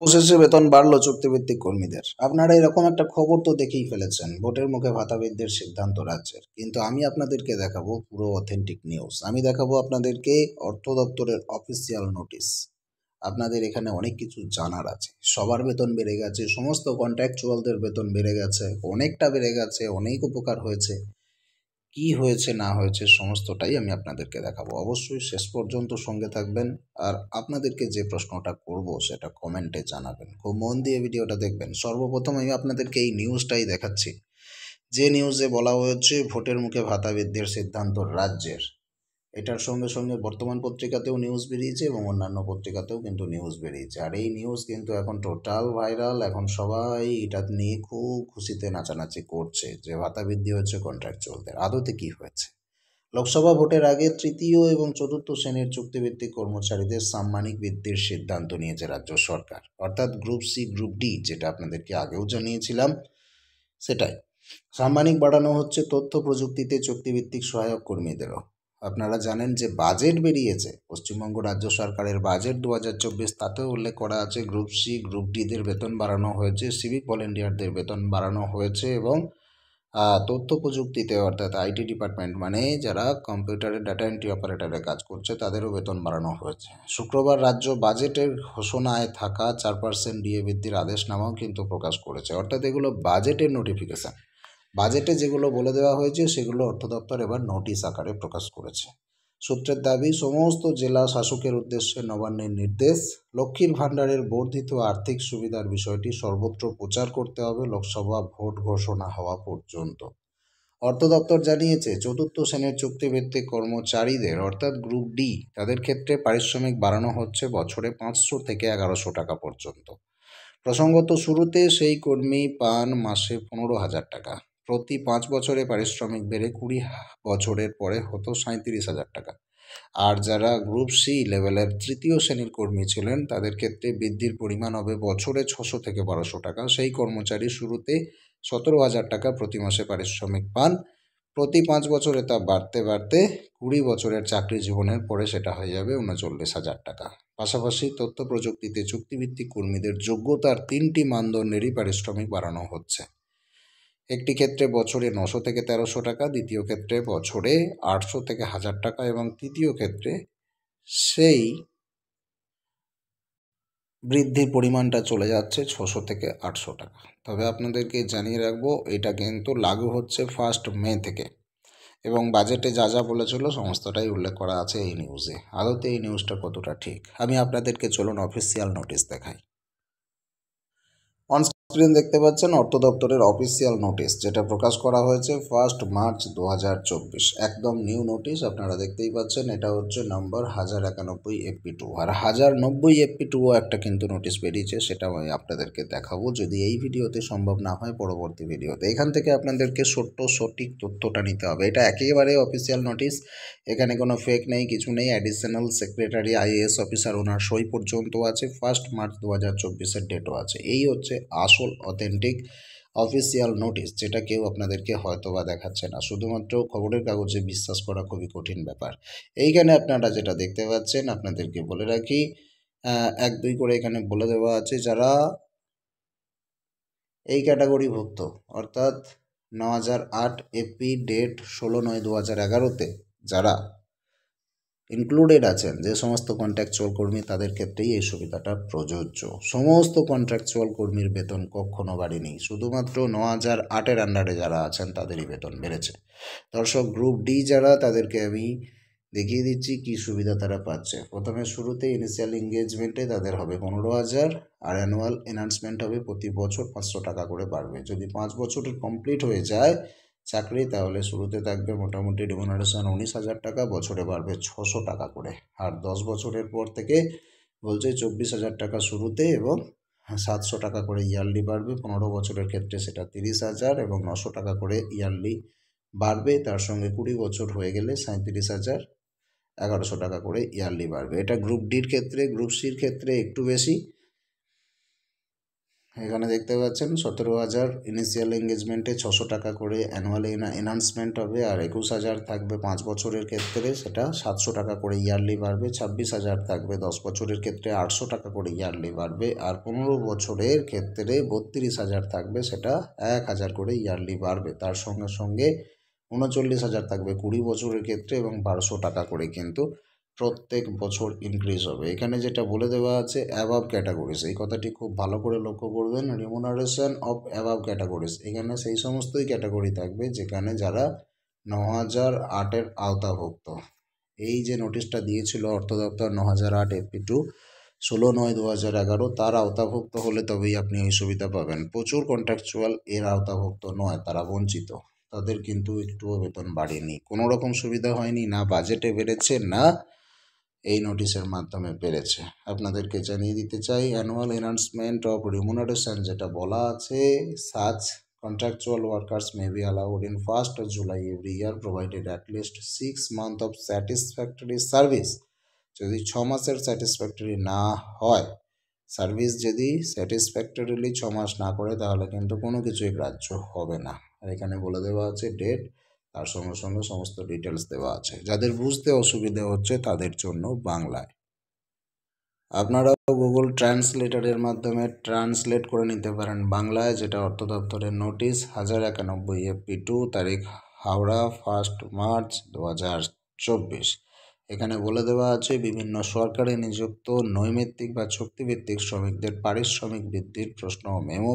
অবশেষে বেতন বাড়ল চুক্তিভিত্তিক কর্মীদের। আপনারা এরকম একটা খবর তো দেখেই ফেলেছেন, ভোটের মুখে ভাতা বৃদ্ধির সিদ্ধান্ত রাজ্যের। কিন্তু আমি আপনাদেরকে দেখাবো পুরো অথেন্টিক নিউজ। আমি দেখাবো আপনাদেরকে অর্থ দপ্তরের অফিসিয়াল নোটিশ। আপনাদের এখানে অনেক কিছু জানার আছে। সবার বেতন বেড়ে গেছে, সমস্ত কন্ট্রাকচুয়ালদের বেতন বেড়ে গেছে, অনেকটা বেড়ে গেছে, অনেক উপকার হয়েছে। কি হয়েছে না হয়েছে সমস্তটাই আমি আপনাদেরকে দেখাবো। অবশ্যই শেষ পর্যন্ত সঙ্গে থাকবেন। আর আপনাদেরকে যে প্রশ্নটা করব সেটা কমেন্টে জানাবেন। খুব মন দিয়ে ভিডিওটা দেখবেন। সর্বপ্রথম আমি আপনাদেরকে এই নিউজটাই দেখাচ্ছি, যে নিউজে বলা হয়েছে ভোটের মুখে ভাতা বৃদ্ধির সিদ্ধান্ত রাজ্যের। এটার সঙ্গে সঙ্গে বর্তমান পত্রিকাতেও নিউজ বেরিয়েছে এবং অন্যান্য পত্রিকাতেও কিন্তু নিউজ বেরিয়েছে। আর এই নিউজ কিন্তু এখন টোটাল ভাইরাল। এখন সবাই এটা নিয়ে খুব খুশিতে নাচানাচি করছে যে ভাতা বৃদ্ধি হচ্ছে কন্ট্রাকচুয়ালদের। আদতে কি হয়েছে? লোকসভা ভোটের আগে তৃতীয় এবং চতুর্থ শ্রেণীর চুক্তিভিত্তিক কর্মচারীদের সাম্মানিক বৃদ্ধির সিদ্ধান্ত নিয়েছে রাজ্য সরকার। অর্থাৎ গ্রুপ সি, গ্রুপ ডি, যেটা আপনাদেরকে আগেও জানিয়েছিলাম সেটাই। সাম্মানিক বাড়ানো হচ্ছে তথ্য প্রযুক্তিতে চুক্তিভিত্তিক সহায়ক কর্মীদেরও। আপনারা জানেন যে বাজেট বেরিয়েছে, পশ্চিমবঙ্গ রাজ্য সরকারের বাজেট 2024, তাতেও উল্লেখ করা আছে গ্রুপ সি, গ্রুপ ডিদের বেতন বাড়ানো হয়েছে, সিভিক ভলেন্টিয়ারদের বেতন বাড়ানো হয়েছে এবং তথ্য প্রযুক্তিতে অর্থাৎ আইটি ডিপার্টমেন্ট মানে যারা কম্পিউটারের ডাটা এন্ট্রি অপারেটরে কাজ করছে তাদেরও বেতন বাড়ানো হয়েছে। শুক্রবার রাজ্য বাজেটের ঘোষণায় থাকা 4% ডিএ বৃদ্ধির আদেশনামাও কিন্তু প্রকাশ করেছে। অর্থাৎ এগুলো বাজেটের নোটিফিকেশান। বাজেটে যেগুলো বলে দেওয়া হয়েছে সেগুলো অর্থ দপ্তর এবার নোটিশ আকারে প্রকাশ করেছে। সূত্রের দাবি, সমস্ত জেলা শাসকের উদ্দেশ্যে নবান্নের নির্দেশ, লক্ষ্মীর ভাণ্ডারের বর্ধিত আর্থিক সুবিধার বিষয়টি সর্বত্র প্রচার করতে হবে লোকসভা ভোট ঘোষণা হওয়া পর্যন্ত। অর্থ দপ্তর জানিয়েছে চতুর্থ শ্রেণীর চুক্তিভিত্তিক কর্মচারীদের অর্থাৎ গ্রুপ ডি তাদের ক্ষেত্রে পারিশ্রমিক বাড়ানো হচ্ছে বছরে 500 থেকে 1100 টাকা পর্যন্ত। প্রসঙ্গত, শুরুতে সেই কর্মী পান মাসে 15,000 টাকা। প্রতি 5 বছরে পারিশ্রমিক বেড়ে 20 বছরের পরে হতো 37,000 টাকা। আর যারা গ্রুপ সি লেভেলের তৃতীয় শ্রেণীর কর্মী ছিলেন তাদের ক্ষেত্রে বৃদ্ধির পরিমাণ হবে বছরে 600 থেকে 1200 টাকা। সেই কর্মচারী শুরুতে 17,000 টাকা প্রতি মাসে পারিশ্রমিক পান। প্রতি 5 বছরে তা বাড়তে বাড়তে 20 বছরের চাকরি জীবনের পরে সেটা হয়ে যাবে 39,000 টাকা। পাশাপাশি তথ্য প্রযুক্তিতে চুক্তিভিত্তিক কর্মীদের যোগ্যতার 3টি মানদণ্ডেরই পারিশ্রমিক বাড়ানো হচ্ছে। একটি ক্ষেত্রে বছরে 900 থেকে 1300 টাকা, দ্বিতীয় ক্ষেত্রে বছরে 800 থেকে 1000 টাকা এবং তৃতীয় ক্ষেত্রে সেই বৃদ্ধির পরিমাণটা চলে যাচ্ছে 600 থেকে 800 টাকা। তবে আপনাদেরকে জানিয়ে রাখবো এটা কিন্তু লাগু হচ্ছে 1 মে থেকে এবং বাজেটে যা যা বলেছিল সমস্তটাই উল্লেখ করা আছে এই নিউজে। আদতে এই নিউজটা কতটা ঠিক আমি আপনাদেরকে চলুন অফিসিয়াল নোটিশ দেখাই। অন স্ক্রিন দেখতে পাচ্ছেন অর্থ দপ্তরের অফিসিয়াল নোটিশ, যেটা প্রকাশ করা হয়েছে 1 মার্চ 2024। একদম নিউ নোটিশ আপনারা দেখতেই পাচ্ছেন। এটা হচ্ছে নম্বর 1091 FP2 আর 1090 FP2 একটা কিন্তু নোটিশ বেরিয়েছে, সেটা আমি আপনাদেরকে দেখাবো যদি এই ভিডিওতে সম্ভব না হয় পরবর্তী ভিডিওতে। এখান থেকে আপনাদেরকে সঠিক তথ্যটা নিতে হবে। এটা একেবারে অফিসিয়াল নোটিশ, এখানে কোনো ফেক নেই, কিছু নেই। অ্যাডিশনাল সেক্রেটারি IAS অফিসার ওনার সই পর্যন্ত আছে, 1 মার্চ 2024-এর ডেটও আছে। এই হচ্ছে আসল অথেন্টিক অফিসিয়াল নোটিশ, যেটা কেউ আপনাদেরকে হয়তো বা দেখাচ্ছে না। শুধুমাত্র খবরের কাগজে বিশ্বাস করা খুবই কঠিন ব্যাপার। এইখানে আপনারা যেটা দেখতে পাচ্ছেন, আপনাদেরকে বলে রাখি 1-2 করে এখানে বলে দেওয়া আছে যারা এই ক্যাটাগরিভুক্ত অর্থাৎ 9008 এপি ডেট 16/9/2011-তে যারা ইনক্লুডেড আছেন, যে সমস্ত কন্ট্রাকচুয়াল কর্মী তাদের ক্ষেত্রেই এই সুবিধাটা প্রযোজ্য। সমস্ত কন্ট্রাকচুয়াল কর্মীর বেতন কখনো বাড়েনি, শুধুমাত্র 9008-এর আন্ডারে যারা আছেন তাদেরই বেতন বেড়েছে। দর্শক, গ্রুপ ডি যারা তাদেরকে আমি দেখিয়ে দিচ্ছি কি সুবিধা তারা পাচ্ছে। প্রথমে শুরুতে ইনিশিয়াল এঙ্গেজমেন্টে তাদের হবে 15,000 আর অ্যানুয়াল এনহান্সমেন্ট হবে প্রতি বছর 500 টাকা করে বাড়বে। যদি 5 বছরের কমপ্লিট হয়ে যায় চাকরি, তাহলে শুরুতে থাকবে মোটামুটি রিমুনারেশন 19,000 টাকা, বছরে বাড়বে 600 টাকা করে। আর 10 বছরের পর থেকে বলছে 24,000 টাকা শুরুতে এবং 700 টাকা করে ইয়ারলি বাড়বে। 15 বছরের ক্ষেত্রে সেটা 30,000 এবং 900 টাকা করে ইয়ারলি বাড়বে। তার সঙ্গে 20 বছর হয়ে গেলে 37,000 1100 টাকা করে ইয়ারলি বাড়বে। এটা গ্রুপ ডির ক্ষেত্রে। গ্রুপ সির ক্ষেত্রে একটু বেশি, এখানে দেখতে পাচ্ছেন 17,000 ইনিশিয়াল এঙ্গেজমেন্টে 600 টাকা করে অ্যানুয়াল এনহান্সমেন্ট হবে, আর 21,000 থাকবে 5 বছরের ক্ষেত্রে, সেটা 700 টাকা করে ইয়ারলি বাড়বে। 26,000 থাকবে 10 বছরের ক্ষেত্রে, 800 টাকা করে ইয়ারলি বাড়বে। আর 15 বছরের ক্ষেত্রে 32,000 থাকবে, সেটা 1,000 করে ইয়ারলি বাড়বে। তার সঙ্গে সঙ্গে 39,000 থাকবে 20 বছরের ক্ষেত্রে এবং 1200 টাকা করে কিন্তু প্রত্যেক বছর ইনক্রিজ হবে। এখানে যেটা বলে দেওয়া আছে অ্যাবাভ ক্যাটাগরিজ, এই কথাটি খুব ভালো করে লক্ষ্য করবেন। রিমুনারেশন অফ অ্যাবাভ ক্যাটাগরিজ, এখানে সেই সমস্তই ক্যাটাগরি থাকবে যেখানে যারা 9,008-এর আওতাভুক্ত। এই যে নোটিশটা দিয়েছিল অর্থ দপ্তর 9,008 FP2 16/9/2011, তার আওতাভুক্ত হলে তবেই আপনি এই সুবিধা পাবেন। প্রচুর কন্ট্রাকচুয়াল এর আওতাভুক্ত নয়, তারা বঞ্চিত, তাদের কিন্তু একটুও বেতন বাড়েনি, কোনো রকম সুবিধা হয়নি, না বাজেটে বেড়েছে, না এই নোটিশের মাধ্যমে পেরেছে। আপনাদেরকে জানিয়ে দিতে চাই অ্যানুয়াল এনহান্সমেন্ট অফ রিমুনারেশন যেটা বলা আছে, such contractual workers may be allowed in 1st July every year provided at least 6 months of satisfactory service. যদি 6 মাসের স্যাটিসফ্যাক্টরি না হয়, সার্ভিস যদি স্যাটিসফ্যাক্টরিলি 6 মাস না করে, তাহলে কিন্তু কোনো কিছুই গ্রাহ্য হবে না। আর এখানে বলে দেওয়া আছে ডেট, তার সঙ্গে সঙ্গে সমস্ত ডিটেলস দেওয়া আছে। যাদের বুঝতে অসুবিধা হচ্ছে তাদের জন্য বাংলায়, আপনারাও গুগল ট্রান্সলেটরের মাধ্যমে ট্রান্সলেট করে নিতে পারেন বাংলায়, যেটা অর্থ দপ্তরের নোটিশ 1091 FP2, তারিখ হাওড়া 1 মার্চ 2024। এখানে বলে দেওয়া আছে বিভিন্ন সরকারি নিযুক্ত নৈমিত্তিক বা চুক্তিভিত্তিক শ্রমিকদের পারিশ্রমিক বৃদ্ধির প্রশ্ন মেমো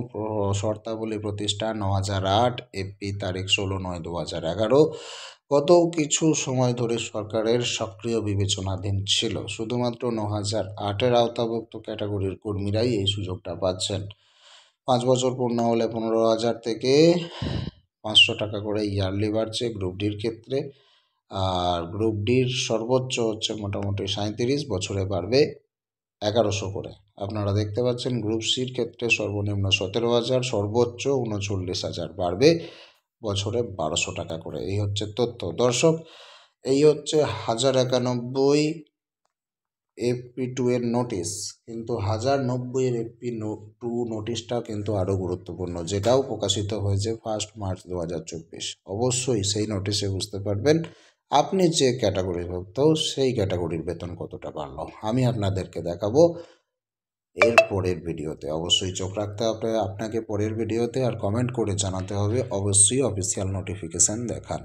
শর্তাবলী প্রতিষ্ঠা 9,008 FP, তারিখ 16/9/2011। গত কিছু সময় ধরে সরকারের সক্রিয় বিবেচনাধীন ছিল। শুধুমাত্র 9,008-এর আওতাভুক্ত ক্যাটাগরির কর্মীরাই এই সুযোগটা পাচ্ছেন। 5 বছর পূর্ণ হলে 15,000 থেকে 500 টাকা করে ইয়ারলি বাড়ছে গ্রুপ ডির ক্ষেত্রে, আর গ্রুপ ডির সর্বোচ্চ হচ্ছে মোটামুটি 37, বছরে বাড়বে 1100 করে। আপনারা দেখতে পাচ্ছেন গ্রুপ সির ক্ষেত্রে সর্বনিম্ন 17,000, সর্বোচ্চ 39,000, বাড়বে বছরে 1200 টাকা করে। এই হচ্ছে তথ্য। দর্শক, এই হচ্ছে 1091 FP2 এর নোটিশ, কিন্তু 1090 এর FP2 নোটিশটা কিন্তু আরও গুরুত্বপূর্ণ, যেটাও প্রকাশিত হয়েছে 1 মার্চ 2024। অবশ্যই সেই নোটিশে বুঝতে পারবেন আপনি যে ক্যাটাগরিভুক্ত সেই ক্যাটাগরির বেতন কতটা বাড়লো। আমি আপনাদেরকে দেখাবো এর পরের ভিডিওতে। অবশ্যই চোখ রাখতে হবে আপনাকে পরের ভিডিওতে, আর কমেন্ট করে জানাতে হবে অবশ্যই অফিসিয়াল নোটিফিকেশান দেখান।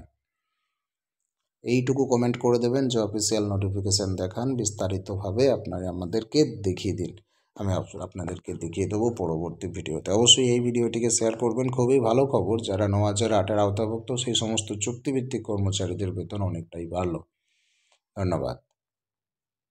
এইটুকু কমেন্ট করে দেবেন যে অফিসিয়াল নোটিফিকেশান দেখান, বিস্তারিতভাবে আপনারা আমাদেরকে দেখিয়ে দিন, আমি আপনাদেরকে দেখিয়ে দেবো পরবর্তী ভিডিওতে। অবশ্যই এই ভিডিওটিকে শেয়ার করবেন। খুবই ভালো খবর, যারা 9,008-এর আওতাভুক্ত সেই সমস্ত চুক্তিভিত্তিক কর্মচারীদের বেতন অনেকটাই বাড়লো। ধন্যবাদ।